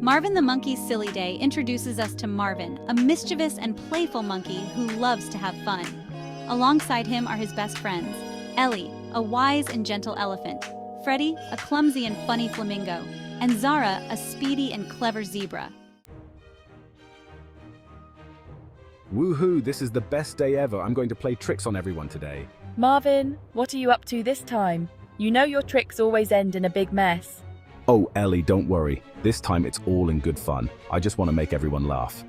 Marvin the Monkey's Silly Day introduces us to Marvin, a mischievous and playful monkey who loves to have fun. Alongside him are his best friends, Ellie, a wise and gentle elephant, Freddy, a clumsy and funny flamingo, and Zara, a speedy and clever zebra. Woohoo, this is the best day ever. I'm going to play tricks on everyone today. Marvin, what are you up to this time? You know your tricks always end in a big mess. Oh, Ellie, don't worry. This time it's all in good fun. I just want to make everyone laugh.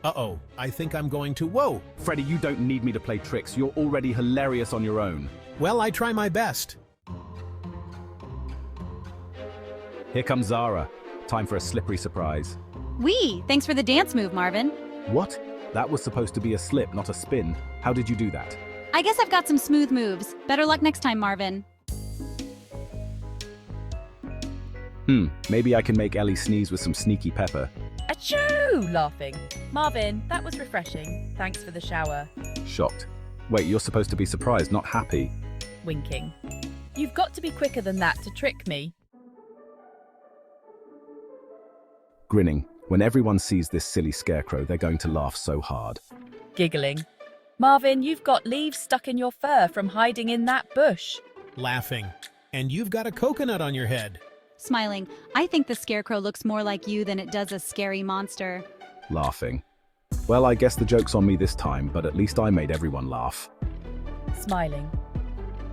Uh-oh, I think I'm going to... Whoa! Freddy, you don't need me to play tricks. You're already hilarious on your own. Well, I try my best. Here comes Zara. Time for a slippery surprise. Whee! Thanks for the dance move, Marvin. What? That was supposed to be a slip, not a spin. How did you do that? I guess I've got some smooth moves. Better luck next time, Marvin. Maybe I can make Ellie sneeze with some sneaky pepper. Achoo! Laughing. Marvin, that was refreshing. Thanks for the shower. Shocked. Wait, you're supposed to be surprised, not happy. Winking. You've got to be quicker than that to trick me. Grinning. When everyone sees this silly scarecrow, they're going to laugh so hard. Giggling. Marvin, you've got leaves stuck in your fur from hiding in that bush. Laughing. And you've got a coconut on your head. Smiling. I think the scarecrow looks more like you than it does a scary monster. Laughing. Well, I guess the joke's on me this time, but at least I made everyone laugh. Smiling.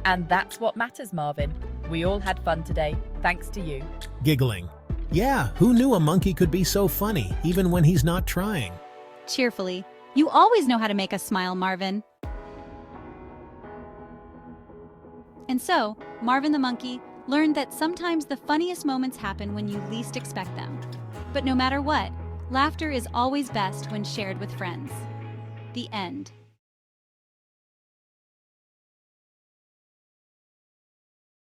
And that's what matters, Marvin. We all had fun today, thanks to you. Giggling. Yeah, who knew a monkey could be so funny, even when he's not trying? Cheerfully. You always know how to make us smile, Marvin. And so, Marvin the monkey learned that sometimes the funniest moments happen when you least expect them. But no matter what, laughter is always best when shared with friends. The end.